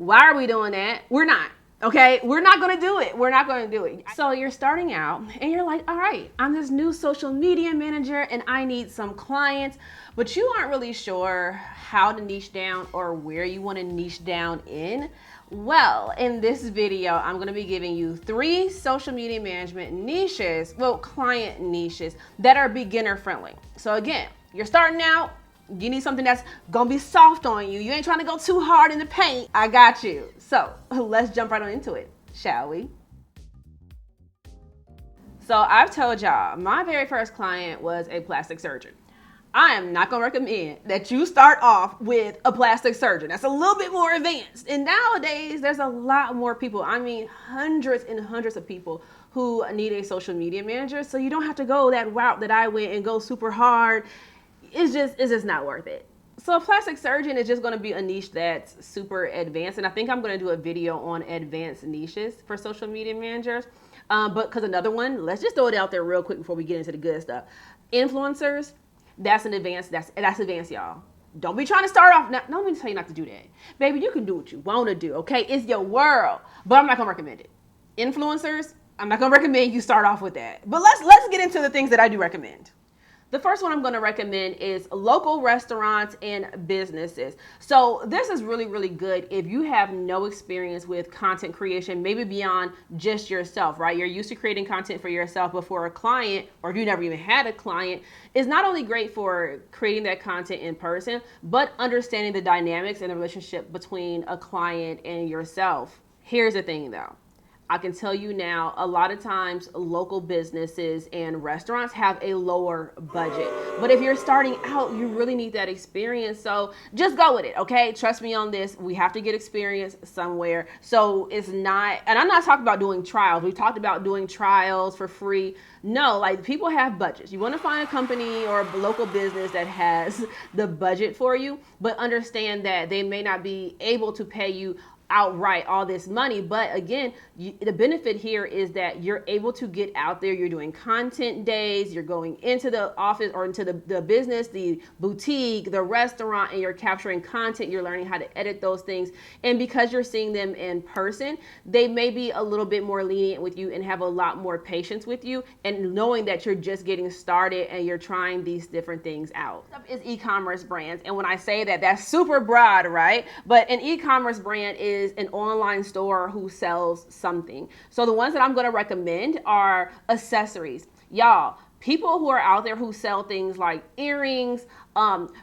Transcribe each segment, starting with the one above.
Why are we doing that? We're not. Okay, we're not gonna do it. We're not gonna do it. So you're starting out and you're like, all right, I'm this new social media manager and I need some clients, but you aren't really sure how to niche down or where you wanna niche down in. Well, in this video, I'm gonna be giving you 3 social media management niches, well, client niches that are beginner friendly. So again, you're starting out, you need something that's gonna be soft on you. You ain't trying to go too hard in the paint. I got you. So let's jump right on into it, shall we? So I've told y'all, my very first client was a plastic surgeon. I am not gonna recommend that you start off with a plastic surgeon. That's a little bit more advanced. And nowadays, there's a lot more people. I mean, hundreds and hundreds of people who need a social media manager. So you don't have to go that route that I went and go super hard. It's just not worth it. So a plastic surgeon is just going to be a niche that's super advanced. And I think I'm going to do a video on advanced niches for social media managers. But because another one, let's just throw it out there real quick before we get into the good stuff. Influencers, that's advanced, y'all. Don't be trying to start off. Now, don't mean to tell you not to do that. Baby, you can do what you want to do, okay? It's your world. But I'm not going to recommend it. Influencers, I'm not going to recommend you start off with that. But let's get into the things that I do recommend. The first one I'm going to recommend is local restaurants and businesses. So this is really, really good if you have no experience with content creation, maybe beyond just yourself, right? You're used to creating content for yourself, but for a client, or if you never even had a client, it's not only great for creating that content in person, but understanding the dynamics and the relationship between a client and yourself. Here's the thing though. I can tell you now, a lot of times local businesses and restaurants have a lower budget. But if you're starting out, you really need that experience. So just go with it, okay? Trust me on this. We have to get experience somewhere. So it's not, and I'm not talking about doing trials. We talked about doing trials for free. No, like people have budgets. You want to find a company or a local business that has the budget for you, but understand that they may not be able to pay you outright all this money. But again, the benefit here is that you're able to get out there. You're doing content days. You're going into the office or into the business, the boutique, the restaurant, and you're capturing content. You're learning how to edit those things. And because you're seeing them in person, they may be a little bit more lenient with you and have a lot more patience with you, and knowing that you're just getting started and you're trying these different things out. Is e-commerce brands. And when I say that, that's super broad, right? But an e-commerce brand is an online store who sells something. So the ones that I'm going to recommend are accessories. Y'all, people who are out there who sell things like earrings,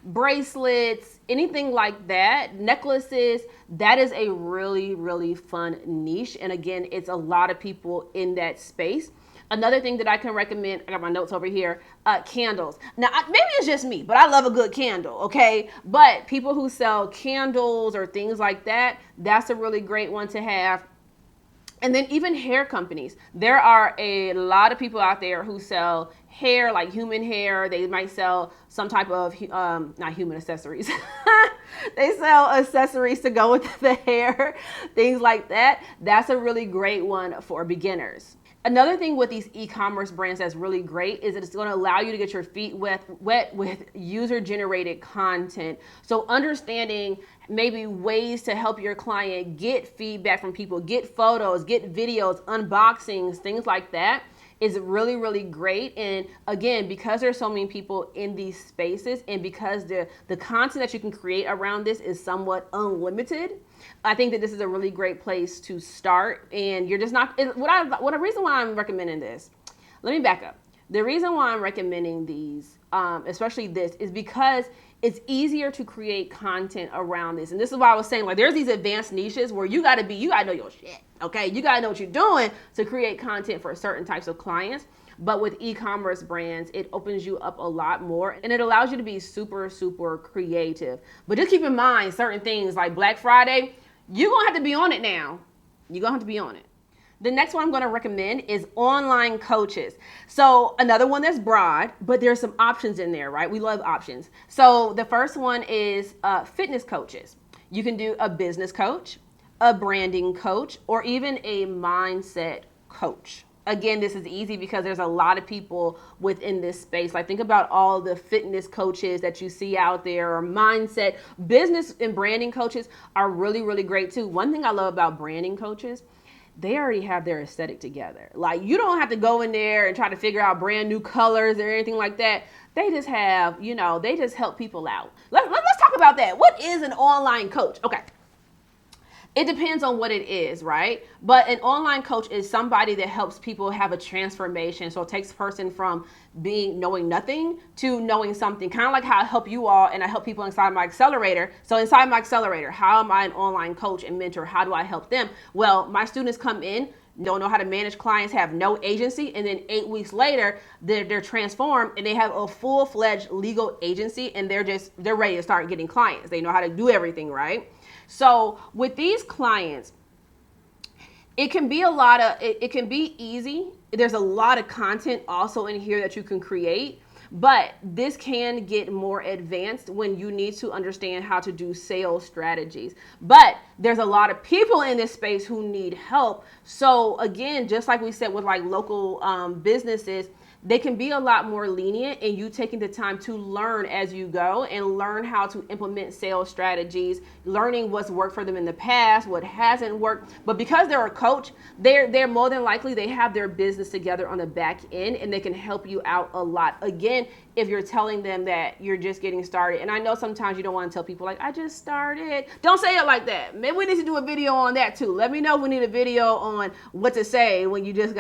bracelets, anything like that, necklaces, that is a really, really fun niche. And again, it's a lot of people in that space. Another thing that I can recommend, I got my notes over here, candles. Now, maybe it's just me, but I love a good candle, okay? But people who sell candles or things like that, that's a really great one to have. And then even hair companies. There are a lot of people out there who sell hair, like human hair. They might sell some type of, not human accessories. They sell accessories to go with the hair, things like that. That's a really great one for beginners. Another thing with these e-commerce brands that's really great is that it's going to allow you to get your feet wet with user-generated content. So understanding maybe ways to help your client get feedback from people, get photos, get videos, unboxings, things like that is really, really great. And again, because there's so many people in these spaces and because the content that you can create around this is somewhat unlimited, I think that this is a really great place to start. And you're just not, what a reason why I'm recommending this, let me back up. The reason why I'm recommending these, especially this, is because it's easier to create content around this. And this is why I was saying, like, there's these advanced niches where you gotta know your shit, okay? You gotta know what you're doing to create content for certain types of clients. But with e-commerce brands, it opens you up a lot more and it allows you to be super, super creative. But just keep in mind certain things like Black Friday, you're gonna have to be on it now. You're gonna have to be on it. The next one I'm going to recommend is online coaches. So another one that's broad, but there's some options in there, right? We love options. So the first one is fitness coaches. You can do a business coach, a branding coach, or even a mindset coach. again, this is easy because there's a lot of people within this space. Like, think about all the fitness coaches that you see out there, or mindset, business and branding coaches are really, really great too. One thing I love about branding coaches, they already have their aesthetic together. Like, you don't have to go in there and try to figure out brand new colors or anything like that. They just have, they just help people out. Let's talk about that. What is an online coach? Okay. It depends on what it is, right? But an online coach is somebody that helps people have a transformation. So it takes a person from knowing nothing to knowing something. Kind of like how I help you all and I help people inside my accelerator. So inside my accelerator, how am I an online coach and mentor? How do I help them? Well, my students come in, don't know how to manage clients, have no agency, and then 8 weeks later, they're transformed and they have a full-fledged legal agency, and they're ready to start getting clients. They know how to do everything, right? So with these clients, it can be it can be easy. There's a lot of content also in here that you can create, but this can get more advanced when you need to understand how to do sales strategies. But there's a lot of people in this space who need help. So again, just like we said with like local businesses, they can be a lot more lenient in you taking the time to learn as you go and learn how to implement sales strategies, learning what's worked for them in the past, what hasn't worked. But because they're a coach, they're more than likely they have their business together on the back end, and they can help you out a lot. Again, if you're telling them that you're just getting started. And I know sometimes you don't want to tell people like, I just started. Don't say it like that. Maybe we need to do a video on that too. Let me know if we need a video on what to say when you just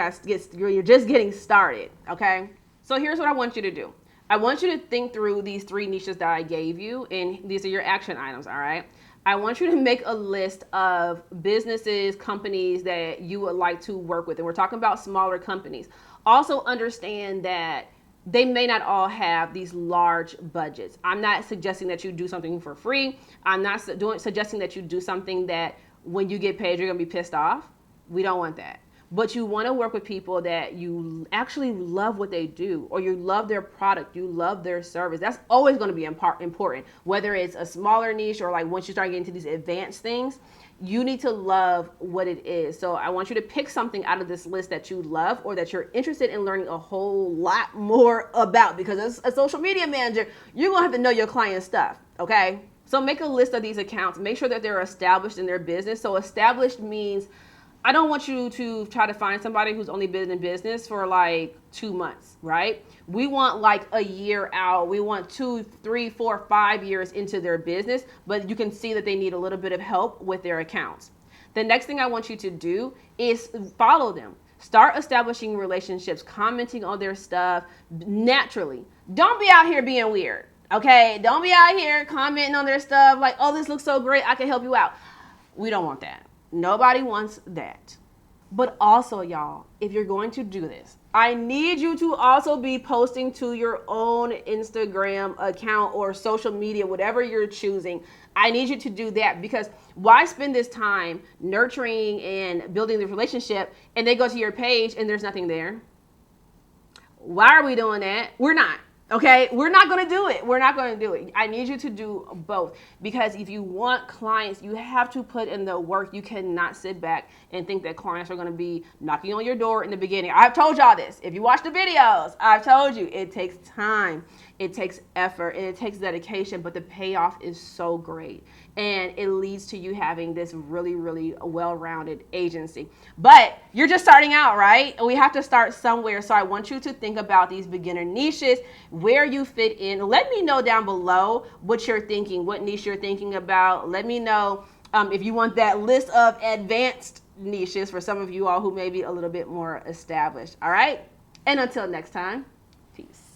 you're just getting started. Okay. So here's what I want you to do. I want you to think through these 3 niches that I gave you, and these are your action items. All right. I want you to make a list of businesses, companies that you would like to work with. And we're talking about smaller companies. Also understand that they may not all have these large budgets. I'm not suggesting that you do something for free. I'm not suggesting that you do something that when you get paid, you're going to be pissed off. We don't want that. But you want to work with people that you actually love what they do, or you love their product, you love their service. That's always going to be important, whether it's a smaller niche or like once you start getting to these advanced things. You need to love what it is. So I want you to pick something out of this list that you love or that you're interested in learning a whole lot more about, because as a social media manager, you're going to have to know your client's stuff, okay? So make a list of these accounts. Make sure that they're established in their business. So established means I don't want you to try to find somebody who's only been in business for like 2 months, right? We want like a year out. We want 2, 3, 4, 5 years into their business, but you can see that they need a little bit of help with their accounts. The next thing I want you to do is follow them. Start establishing relationships, commenting on their stuff naturally. Don't be out here being weird, okay? Don't be out here commenting on their stuff like, oh, this looks so great, I can help you out. We don't want that. Nobody wants that. But also, y'all, if you're going to do this, I need you to also be posting to your own Instagram account or social media, whatever you're choosing. I need you to do that, because why spend this time nurturing and building the relationship and they go to your page and there's nothing there? Why are we doing that? We're not. Okay, we're not going to do it. We're not going to do it. I need you to do both, because if you want clients, you have to put in the work. You cannot sit back and think that clients are going to be knocking on your door in the beginning. I've told y'all this. If you watch the videos, I've told you it takes time, it takes effort, and it takes dedication, but the payoff is so great. And it leads to you having this really, really well-rounded agency. But you're just starting out, right? And we have to start somewhere. So I want you to think about these beginner niches, where you fit in. Let me know down below what you're thinking, what niche you're thinking about. Let me know if you want that list of advanced niches for some of you all who may be a little bit more established. All right? And until next time, peace.